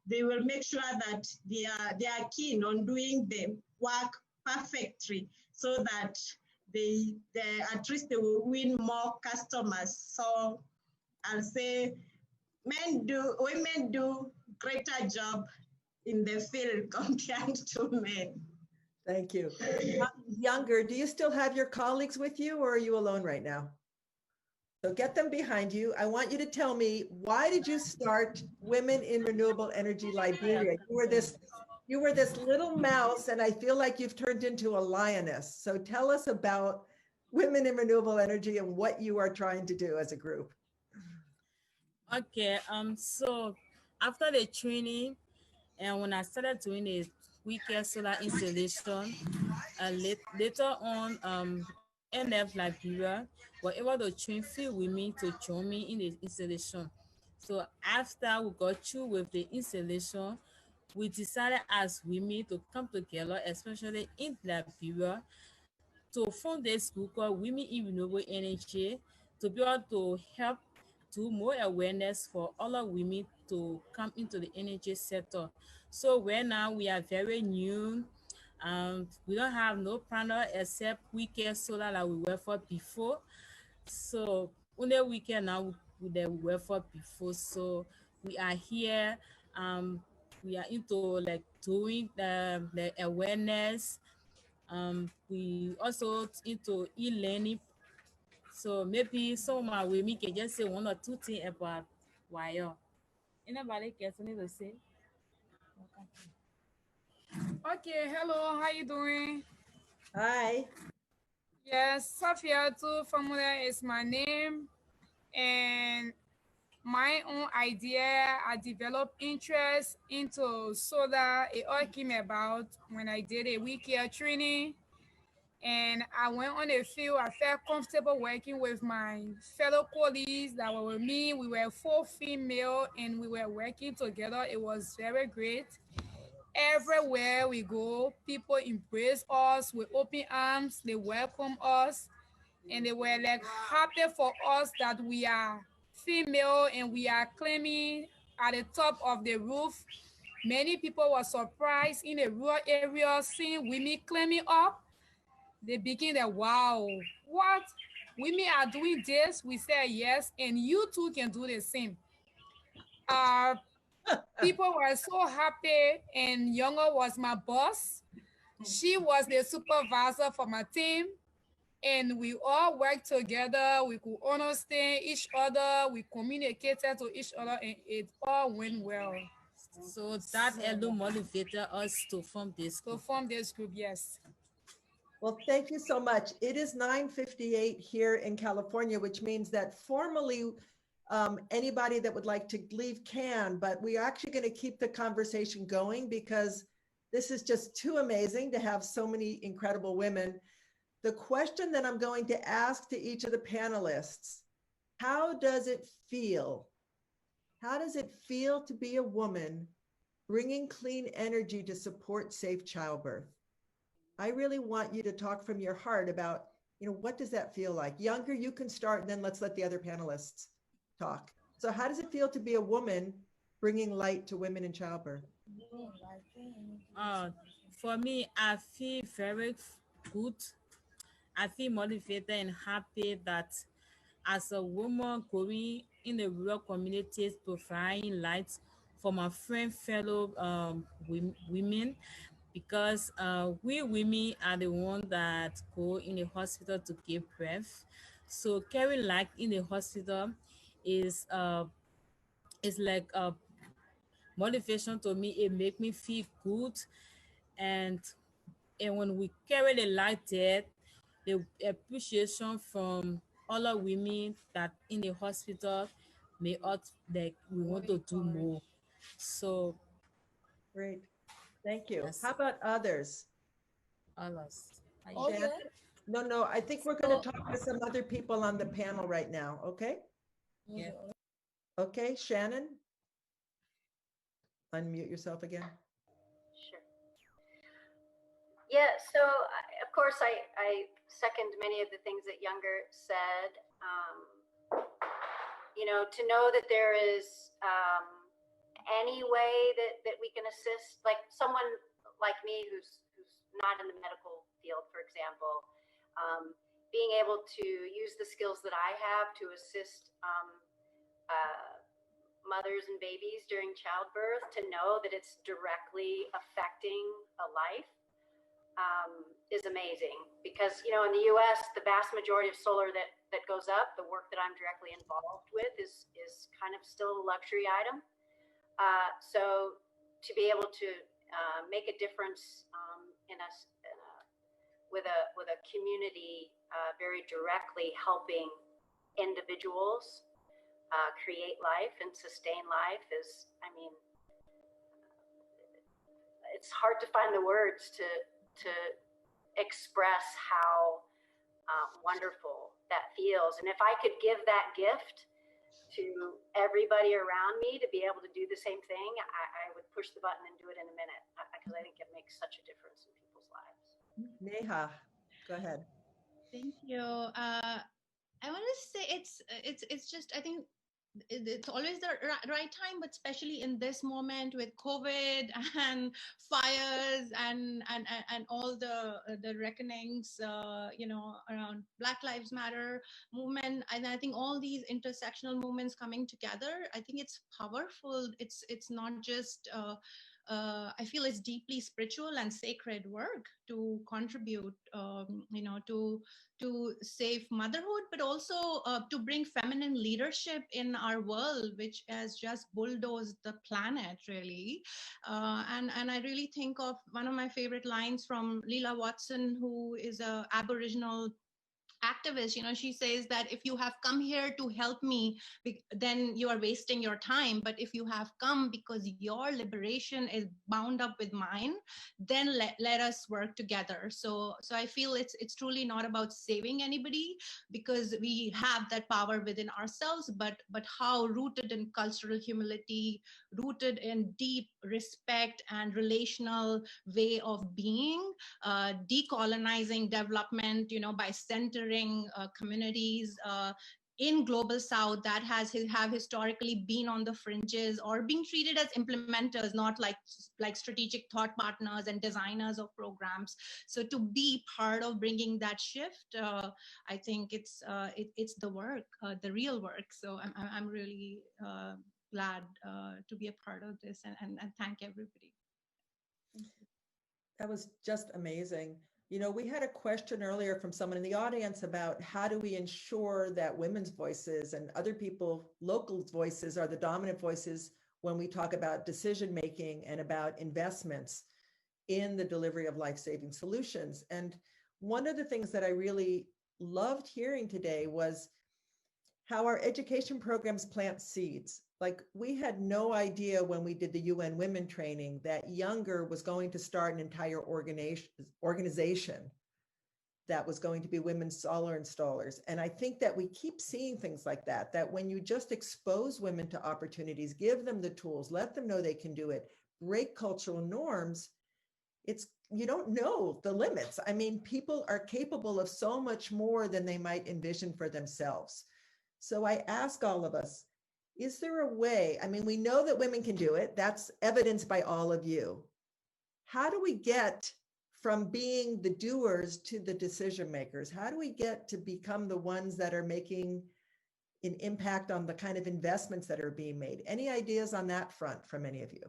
they will make sure that they are keen on doing the work perfectly, so that they at least they will win more customers. So I'll say women do greater job in the field compared to men. Thank you. Younger, do you still have your colleagues with you or are you alone right now? So get them behind you. I want you to tell me, why did you start Women in Renewable Energy Liberia? You were this little mouse and I feel like you've turned into a lioness. So tell us about Women in Renewable Energy and what you are trying to do as a group. Okay, so after the training and when I started doing a weekend solar installation, later on, NF Liberia were able to train few women to join me in the installation. So after we got through with the installation, we decided as women to come together, especially in Liberia, to form this group called Women in Renewable Energy to be able to help do more awareness for other women to come into the energy sector. So right now we are very new. We don't have no panel except weekend solar that we were for before. So only weekend now that we were for before. So we are here. We are into like doing the awareness. We also into e-learning. So maybe some of we can just say one or two things about why. Anybody get something to say? Okay, hello, how you doing? Hi. Yes, Safia too, Formula is my name, and my own idea, I developed interest into solar. It all came about when I did a week-year training, and I went on the field. I felt comfortable working with my fellow colleagues that were with me. We were 4 female, and we were working together. It was very great. Everywhere we go, people embrace us with open arms. They welcome us, and they were like happy for us that we are female and we are climbing at the top of the roof. Many people were surprised in the rural area seeing women climbing up. They begin to, wow, what? Women are doing this? We said yes, and you too can do the same. Uh, People were so happy, and Younger was my boss. She was the supervisor for my team, and we all worked together. We could understand each other. We communicated to each other, and it all went well. So that alone motivated us to form this To group. form this group, yes. Well, thank you so much. It is 9:58 here in California, which means that formally anybody that would like to leave can, but we're actually going to keep the conversation going because this is just too amazing to have so many incredible women. The question that I'm going to ask to each of the panelists, how does it feel? How does it feel to be a woman bringing clean energy to support safe childbirth? I really want you to talk from your heart about, what does that feel like? Younger, you can start and then let's let the other panelists talk. So how does it feel to be a woman bringing light to women in childbirth? For me, I feel very good. I feel motivated and happy that as a woman going in the rural communities, providing light for my fellow women, because we women are the ones that go in the hospital to give birth. So carrying light in the hospital is like a motivation to me. It make me feel good, and when we carry the light there, the appreciation from other women that in the hospital may us like we want to do more. So Great. Thank you. yes, How about others? others. Shannon? No, I think we're going to talk to some other people on the panel right now. Okay. Yeah. Okay, Shannon. Unmute yourself again. Sure. Yeah, so of course I second many of the things that Younger said. To know that there is any way that we can assist, like someone like me who's not in the medical field, for example, being able to use the skills that I have to assist mothers and babies during childbirth, to know that it's directly affecting a life is amazing. Because, you know, in the US, the vast majority of solar that goes up, the work that I'm directly involved with is kind of still a luxury item. So to be able to make a difference with a community very directly helping individuals create life and sustain life is, I mean, it's hard to find the words to express how wonderful that feels. And if I could give that gift to everybody around me to be able to do the same thing, I would push the button and do it in a minute, because I think it makes such a difference in people's lives. Neha, go ahead. Thank you. I want to say it's just, I think it's always the right time, but especially in this moment with COVID and fires and all the reckonings, you know, around Black Lives Matter movement, and I think all these intersectional movements coming together, I think it's powerful. It's not just I feel it's deeply spiritual and sacred work to contribute, you know, to save motherhood, but also to bring feminine leadership in our world, which has just bulldozed the planet, really. And I really think of one of my favorite lines from Leela Watson, who is a Aboriginal activist. You know, she says that if you have come here to help me, then you are wasting your time. But if you have come because your liberation is bound up with mine, then let us work together. So I feel it's truly not about saving anybody, because we have that power within ourselves, but how rooted in cultural humility, rooted in deep respect and relational way of being, decolonizing development, you know, by centering communities in global south that have historically been on the fringes or being treated as implementers, not like strategic thought partners and designers of programs. So to be part of bringing that shift, I think it's the work, the real work. So I'm really glad to be a part of this, and thank everybody. That was just amazing. You know, we had a question earlier from someone in the audience about how do we ensure that women's voices and other people, local voices, are the dominant voices when we talk about decision making and about investments in the delivery of life-saving solutions. And one of the things that I really loved hearing today was how our education programs plant seeds. Like, we had no idea when we did the UN Women training that Younger was going to start an entire organization that was going to be women's solar installers. And I think that we keep seeing things like that, that when you just expose women to opportunities, give them the tools, let them know they can do it, break cultural norms, you don't know the limits. I mean, people are capable of so much more than they might envision for themselves. So I ask all of us, is there a way? I mean, we know that women can do it. That's evidenced by all of you. How do we get from being the doers to the decision makers? How do we get to become the ones that are making an impact on the kind of investments that are being made? Any ideas on that front from any of you?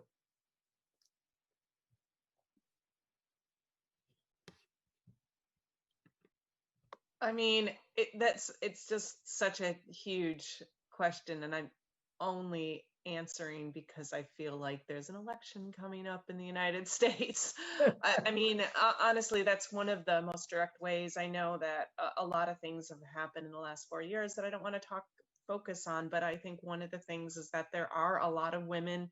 I mean, it's just such a huge question, and I'm only answering because I feel like there's an election coming up in the United States. I mean, honestly, that's one of the most direct ways. I know that a lot of things have happened in the last 4 years that I don't want to focus on, but I think one of the things is that there are a lot of women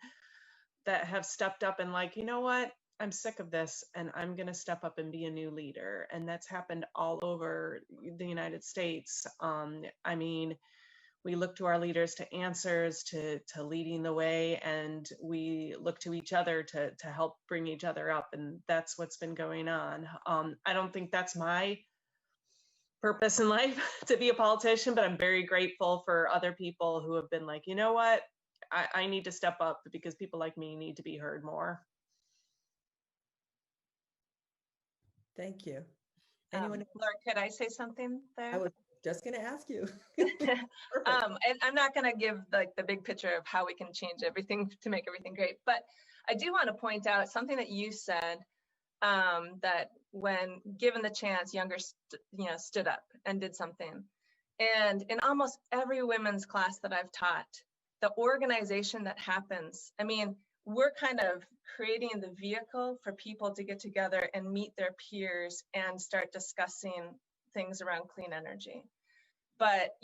that have stepped up and like, you know what? I'm sick of this, and I'm going to step up and be a new leader. And that's happened all over the United States. I mean, we look to our leaders to answers, to leading the way, and we look to each other to help bring each other up. And that's what's been going on. I don't think that's my purpose in life to be a politician, but I'm very grateful for other people who have been like, you know what? I need to step up because people like me need to be heard more. Thank you. Anyone? Laura, could I say something there? just going to ask you. And I'm not going to give like the big picture of how we can change everything to make everything great, but I do want to point out something that you said, that when given the chance, younger stood up and did something. And in almost every women's class that I've taught, the organization that happens, I mean, we're kind of creating the vehicle for people to get together and meet their peers and start discussing things around clean energy. But,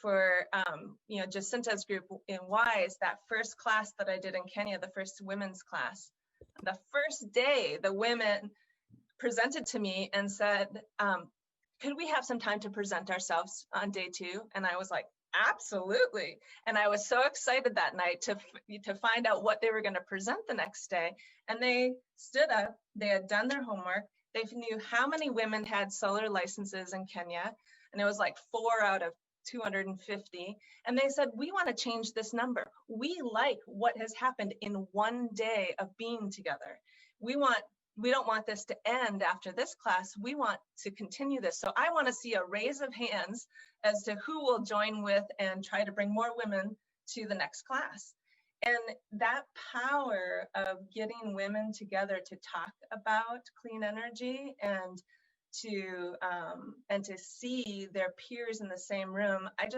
for, Jacinta's group in WISE, that first class that I did in Kenya, the first women's class, the first day, the women presented to me and said, could we have some time to present ourselves on day 2? And I was like, absolutely. And I was so excited that night to find out what they were going to present the next day. And they stood up, they had done their homework, they knew how many women had solar licenses in Kenya. And it was like 4 out of 250. And they said, we want to change this number. We like what has happened in one day of being together. We don't want this to end after this class. We want to continue this. So I want to see a raise of hands as to who will join with and try to bring more women to the next class. And that power of getting women together to talk about clean energy and to see their peers in the same room, I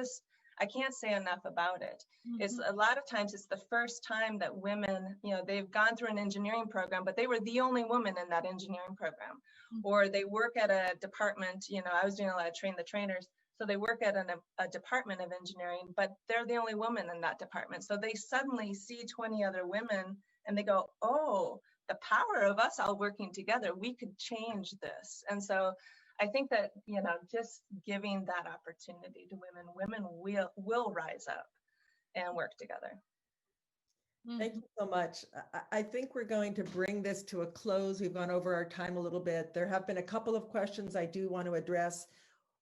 can't say enough about it. Mm-hmm. It's a lot of times it's the first time that women, they've gone through an engineering program, but they were the only woman in that engineering program. Mm-hmm. Or they work at a department, I was doing a lot of train the trainers. So they work at a department of engineering, but they're the only woman in that department. So they suddenly see 20 other women and they go, oh, the power of us all working together, we could change this. And so I think that, just giving that opportunity to women will rise up and work together. Thank you so much. I think we're going to bring this to a close. We've gone over our time a little bit. There have been a couple of questions I do want to address.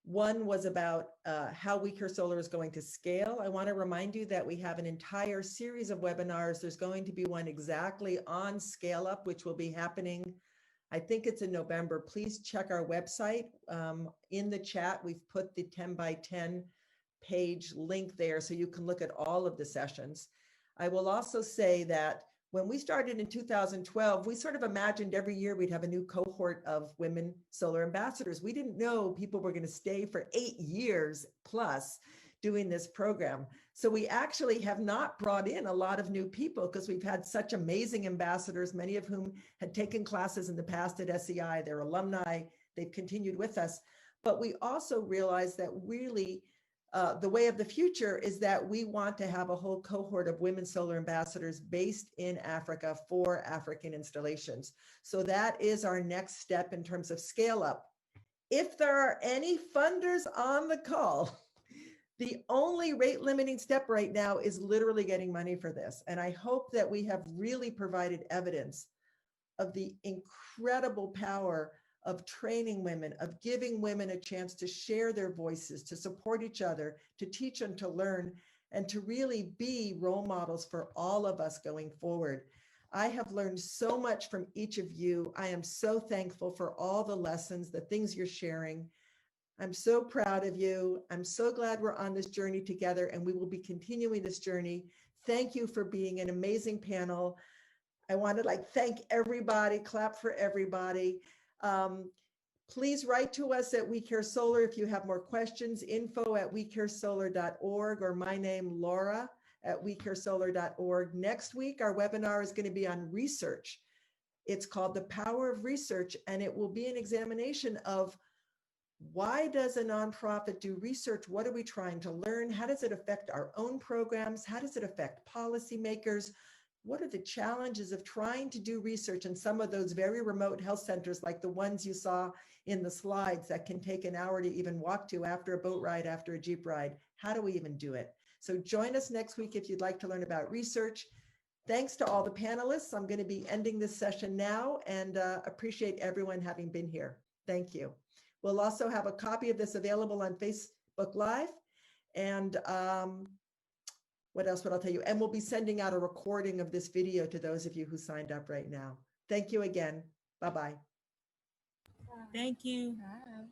One was about how We Care Solar is going to scale. I want to remind you that we have an entire series of webinars. There's going to be one exactly on Scale Up, which will be happening, I think it's in November. Please check our website. In the chat, we've put the 10 by 10 page link there so you can look at all of the sessions. I will also say that when we started in 2012, we sort of imagined every year we'd have a new cohort of women solar ambassadors. We didn't know people were going to stay for 8 years plus doing this program. So we actually have not brought in a lot of new people because we've had such amazing ambassadors, many of whom had taken classes in the past at SEI. They're alumni, they've continued with us. But we also realized that really the way of the future is that we want to have a whole cohort of women solar ambassadors based in Africa for African installations. So that is our next step in terms of scale up. If there are any funders on the call, the only rate limiting step right now is literally getting money for this. And I hope that we have really provided evidence of the incredible power of training women, of giving women a chance to share their voices, to support each other, to teach and to learn, and to really be role models for all of us going forward. I have learned so much from each of you. I am so thankful for all the lessons, the things you're sharing. I'm so proud of you. I'm so glad we're on this journey together, and we will be continuing this journey. Thank you for being an amazing panel. I want to thank everybody, clap for everybody. Please write to us at We Care Solar if you have more questions, info@wecaresolar.org, or my name, Laura, at wecaresolar.org. Next week, our webinar is going to be on research. It's called The Power of Research, and it will be an examination of why does a nonprofit do research? What are we trying to learn? How does it affect our own programs? How does it affect policymakers? What are the challenges of trying to do research in some of those very remote health centers, like the ones you saw in the slides that can take an hour to even walk to after a boat ride, after a Jeep ride? How do we even do it? So join us next week if you'd like to learn about research. Thanks to all the panelists. I'm going to be ending this session now, and appreciate everyone having been here. Thank you. We'll also have a copy of this available on Facebook Live. And what else would I tell you? And we'll be sending out a recording of this video to those of you who signed up right now. Thank you again. Bye-bye. Thank you. Bye.